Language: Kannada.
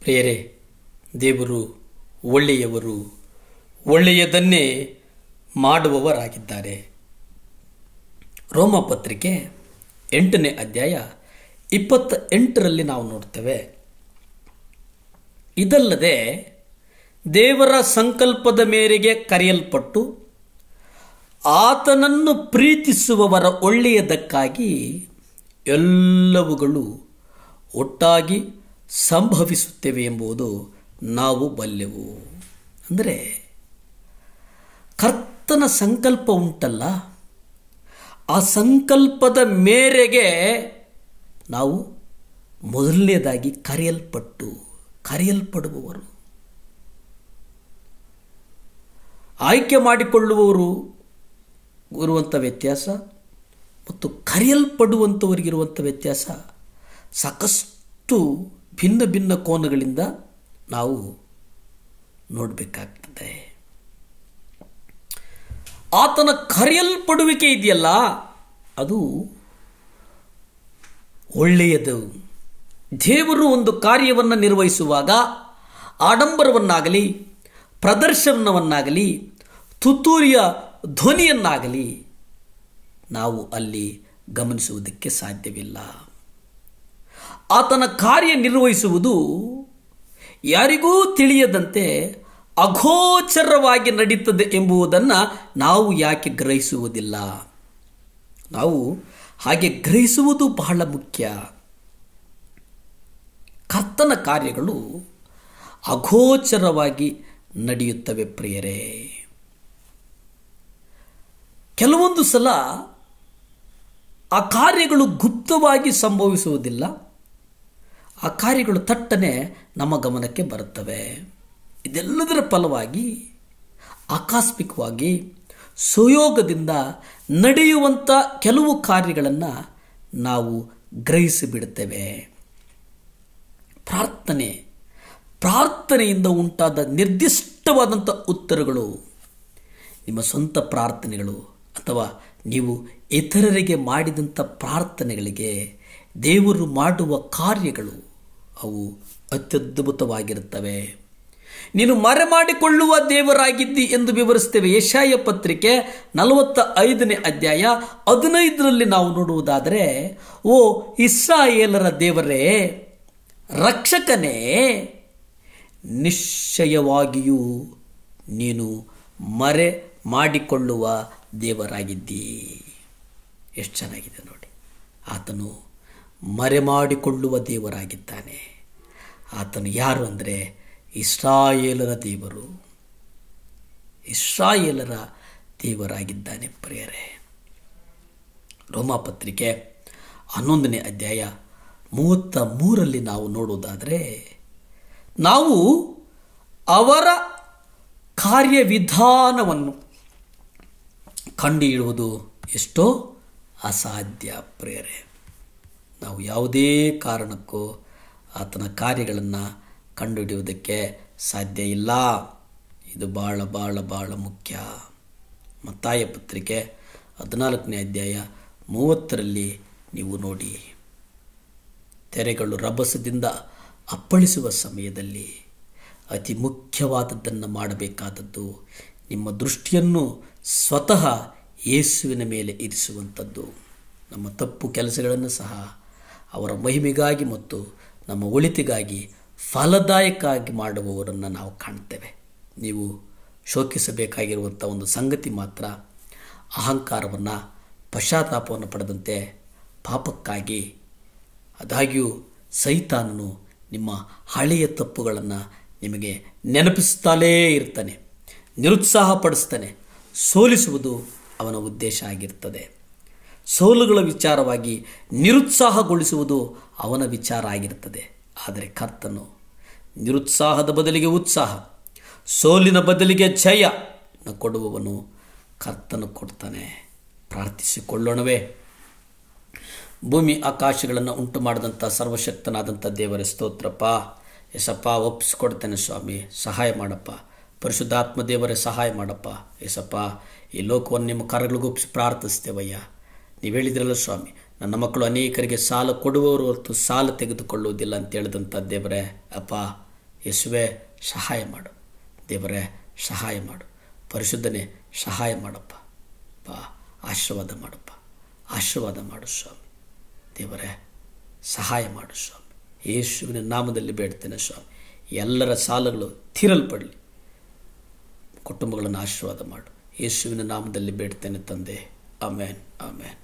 ಪ್ರಿಯರೇ, ದೇವರು ಒಳ್ಳೆಯವರು, ಒಳ್ಳೆಯದನ್ನೇ ಮಾಡುವವರಾಗಿದ್ದಾರೆ. ರೋಮಪತ್ರಿಕೆ 8ನೇ ಅಧ್ಯಾಯ 28ರಲ್ಲಿ ನಾವು ನೋಡ್ತೇವೆ, ಇದಲ್ಲದೆ ದೇವರ ಸಂಕಲ್ಪದ ಮೇರೆಗೆ ಕರೆಯಲ್ಪಟ್ಟು ಆತನನ್ನು ಪ್ರೀತಿಸುವವರ ಒಳ್ಳೆಯದಕ್ಕಾಗಿ ಎಲ್ಲವುಗಳು ಒಟ್ಟಾಗಿ ಸಂಭವಿಸುತ್ತವೆ ಎಂಬುದು ನಾವು ಬಲ್ಲೆವು. ಅಂದರೆ ಕರ್ತನ ಸಂಕಲ್ಪ ಉಂಟಲ್ಲ, ಆ ಸಂಕಲ್ಪದ ಮೇರೆಗೆ ನಾವು ಮೊದಲನೇದಾಗಿ ಕರೆಯಲ್ಪಡುವವರು. ಆಯ್ಕೆ ಮಾಡಿಕೊಳ್ಳುವವರು ಇರುವಂಥ ವ್ಯತ್ಯಾಸ ಮತ್ತು ಕರೆಯಲ್ಪಡುವಂಥವರಿಗಿರುವಂಥ ವ್ಯತ್ಯಾಸ ಸಾಕಷ್ಟು ಭಿನ್ನ ಭಿನ್ನ ಕೋನಗಳಿಂದ ನಾವು ನೋಡಬೇಕಾಗ್ತದೆ. ಆತನ ಕರೆಯಲ್ಪಡುವಿಕೆ ಇದೆಯಲ್ಲ, ಅದು ಒಳ್ಳೆಯದು. ದೇವರು ಒಂದು ಕಾರ್ಯವನ್ನು ನಿರ್ವಹಿಸುವಾಗ ಆಡಂಬರವನ್ನಾಗಲಿ, ಪ್ರದರ್ಶನವನ್ನಾಗಲಿ, ತುತ್ತೂರಿಯ ಧ್ವನಿಯನ್ನಾಗಲಿ ನಾವು ಅಲ್ಲಿ ಗಮನಿಸುವುದಕ್ಕೆ ಸಾಧ್ಯವಿಲ್ಲ. ಆತನ ಕಾರ್ಯ ನಿರ್ವಹಿಸುವುದು ಯಾರಿಗೂ ತಿಳಿಯದಂತೆ ಅಗೋಚರವಾಗಿ ನಡೀತದೆ ಎಂಬುದನ್ನು ನಾವು ಯಾಕೆ ಗ್ರಹಿಸುವುದಿಲ್ಲ? ನಾವು ಹಾಗೆ ಗ್ರಹಿಸುವುದು ಬಹಳ ಮುಖ್ಯ. ಕರ್ತನ ಕಾರ್ಯಗಳು ಅಗೋಚರವಾಗಿ ನಡೆಯುತ್ತವೆ ಪ್ರಿಯರೇ. ಕೆಲವೊಂದು ಸಲ ಆ ಕಾರ್ಯಗಳು ಗುಪ್ತವಾಗಿ ಸಂಭವಿಸುವುದಿಲ್ಲ, ಆ ಕಾರ್ಯಗಳು ತಟ್ಟನೆ ನಮ್ಮ ಗಮನಕ್ಕೆ ಬರುತ್ತವೆ. ಇದೆಲ್ಲದರ ಫಲವಾಗಿ ಆಕಸ್ಮಿಕವಾಗಿ ಸುಯೋಗದಿಂದ ನಡೆಯುವಂಥ ಕೆಲವು ಕಾರ್ಯಗಳನ್ನು ನಾವು ಗ್ರಹಿಸಿಬಿಡುತ್ತೇವೆ. ಪ್ರಾರ್ಥನೆಯಿಂದ ಉಂಟಾದ ನಿರ್ದಿಷ್ಟವಾದಂಥ ಉತ್ತರಗಳು, ನಿಮ್ಮ ಸ್ವಂತ ಪ್ರಾರ್ಥನೆಗಳು ಅಥವಾ ನೀವು ಇತರರಿಗೆ ಮಾಡಿದಂಥ ಪ್ರಾರ್ಥನೆಗಳಿಗೆ ದೇವರು ಮಾಡುವ ಕಾರ್ಯಗಳು ಅವು ಅತ್ಯದ್ಭುತವಾಗಿರುತ್ತವೆ. ನೀನು ಮರೆಮಾಡಿಕೊಳ್ಳುವ ದೇವರಾಗಿದ್ದಿ ಎಂದು ವಿವರಿಸ್ತೇವೆ. ಯೆಶಾಯ ಪತ್ರಿಕೆ 45ನೇ ಅಧ್ಯಾಯ 15ರಲ್ಲಿ ನಾವು ನೋಡುವುದಾದರೆ, ಓ ಇಸ್ರಾಯೇಲರ ದೇವರೇ, ರಕ್ಷಕನೇ, ನಿಶ್ಚಯವಾಗಿಯೂ ನೀನು ಮರೆ ಮಾಡಿಕೊಳ್ಳುವ ದೇವರಾಗಿದ್ದಿ. ಎಷ್ಟು ಚೆನ್ನಾಗಿದೆ ನೋಡಿ. ಆತನು ಮರೆಮಾಡಿಕೊಳ್ಳುವ ದೇವರಾಗಿದ್ದಾನೆ. ಆತನು ಯಾರು ಅಂದರೆ ಇಸ್ರಾಯೇಲರ ದೇವರು, ಇಸ್ರಾಯೇಲರ ದೇವರಾಗಿದ್ದಾನೆ ಪ್ರಿಯರೇ. ರೋಮಪತ್ರಿಕೆ 11ನೇ ಅಧ್ಯಾಯ 33ರಲ್ಲಿ ನಾವು ನೋಡುವುದಾದರೆ, ನಾವು ಅವರ ಕಾರ್ಯವಿಧಾನವನ್ನು ಕಂಡುಹಿಡಿಯುವುದು ಎಷ್ಟೋ ಅಸಾಧ್ಯ ಪ್ರಿಯರೇ. ನಾವು ಯಾವುದೇ ಕಾರಣಕ್ಕೂ ಆತನ ಕಾರ್ಯಗಳನ್ನು ಕಂಡುಹಿಡಿಯುವುದಕ್ಕೆ ಸಾಧ್ಯ ಇಲ್ಲ. ಇದು ಬಹಳ ಬಹಳ ಬಹಳ ಮುಖ್ಯ. ಮತ್ತಾಯ ಪತ್ರಿಕೆ 14ನೇ ಅಧ್ಯಾಯ 30ರಲ್ಲಿ ನೀವು ನೋಡಿ, ತೆರೆಗಳು ರಭಸದಿಂದ ಅಪ್ಪಳಿಸುವ ಸಮಯದಲ್ಲಿ ಅತಿ ಮುಖ್ಯವಾದದ್ದನ್ನು ಮಾಡಬೇಕಾದದ್ದು ನಿಮ್ಮ ದೃಷ್ಟಿಯನ್ನು ಸ್ವತಃ ಯೇಸುವಿನ ಮೇಲೆ ಇರಿಸುವಂಥದ್ದು. ನಮ್ಮ ತಪ್ಪು ಕೆಲಸಗಳನ್ನು ಸಹ ಅವರ ಮಹಿಮೆಗಾಗಿ ಮತ್ತು ನಮ್ಮ ಒಳಿತಿಗಾಗಿ ಫಲದಾಯಕವಾಗಿ ಮಾಡುವವರನ್ನು ನಾವು ಕಾಣ್ತೇವೆ. ನೀವು ಶೋಕಿಸಬೇಕಾಗಿರುವಂಥ ಒಂದು ಸಂಗತಿ ಮಾತ್ರ, ಅಹಂಕಾರವನ್ನು, ಪಶ್ಚಾತ್ತಾಪವನ್ನು ಪಡೆದಂತೆ ಪಾಪಕ್ಕಾಗಿ ಆದಾಗ್ಯೂ ಸೈತಾನನು ನಿಮ್ಮ ಹಳೆಯ ತಪ್ಪುಗಳನ್ನು ನಿಮಗೆ ನೆನಪಿಸುತ್ತಲೇ ಇರ್ತಾನೆ, ನಿರುತ್ಸಾಹಪಡಿಸ್ತಾನೆ. ಸೋಲಿಸುವುದು ಅವನ ಉದ್ದೇಶ ಆಗಿರ್ತದೆ. ಸೋಲುಗಳ ವಿಚಾರವಾಗಿ ನಿರುತ್ಸಾಹಗೊಳಿಸುವುದು ಅವನ ವಿಚಾರ ಆಗಿರ್ತದೆ. ಆದರೆ ಕರ್ತನು ನಿರುತ್ಸಾಹದ ಬದಲಿಗೆ ಉತ್ಸಾಹ, ಸೋಲಿನ ಬದಲಿಗೆ ಜಯ ಕೊಡುವವನು ಕರ್ತನು ಕೊಡ್ತಾನೆ. ಪ್ರಾರ್ಥಿಸಿಕೊಳ್ಳೋಣವೇ. ಭೂಮಿ ಆಕಾಶಗಳನ್ನು ಉಂಟು ಮಾಡಿದಂಥ ಸರ್ವಶಕ್ತನಾದಂಥ ದೇವರ ಸ್ತೋತ್ರಪ್ಪ. ಎಸಪ್ಪ, ಒಪ್ಪಿಸ್ಕೊಡ್ತೇನೆ ಸ್ವಾಮಿ, ಸಹಾಯ ಮಾಡಪ್ಪ. ಪರಿಶುದ್ಧಾತ್ಮ ದೇವರೇ ಸಹಾಯ ಮಾಡಪ್ಪ. ಎಸಪ್ಪ, ಈ ಲೋಕವನ್ನು ನಿಮ್ಮ ಕರಗಳಿಗೊಪ್ಪಿಸಿ ಪ್ರಾರ್ಥಿಸ್ತೇವಯ್ಯ. ನೀವು ಹೇಳಿದ್ರಲ್ಲ ಸ್ವಾಮಿ, ನನ್ನ ಮಕ್ಕಳು ಅನೇಕರಿಗೆ ಸಾಲ ಕೊಡುವವರು ಹೊರತು ಸಾಲ ತೆಗೆದುಕೊಳ್ಳುವುದಿಲ್ಲ ಅಂತ ಹೇಳಿದಂಥ ದೇವರೇ, ಅಪ್ಪ ಯೇಸುವೇ ಸಹಾಯ ಮಾಡು, ದೇವರೇ ಸಹಾಯ ಮಾಡು, ಪರಿಶುದ್ಧನೇ ಸಹಾಯ ಮಾಡಪ್ಪ, ಆಶೀರ್ವಾದ ಮಾಡಪ್ಪ, ಆಶೀರ್ವಾದ ಮಾಡು ಸ್ವಾಮಿ, ದೇವರೇ ಸಹಾಯ ಮಾಡು ಸ್ವಾಮಿ. ಯೇಸುವಿನ ನಾಮದಲ್ಲಿ ಬೇಡ್ತೇನೆ ಸ್ವಾಮಿ. ಎಲ್ಲರ ಸಾಲಗಳು ತೀರಲ್ಪಡಲಿ, ಕುಟುಂಬಗಳನ್ನು ಆಶೀರ್ವಾದ ಮಾಡು. ಯೇಸುವಿನ ನಾಮದಲ್ಲಿ ಬೇಡ್ತೇನೆ ತಂದೆ. ಆಮೇನ್, ಆಮೇನ್.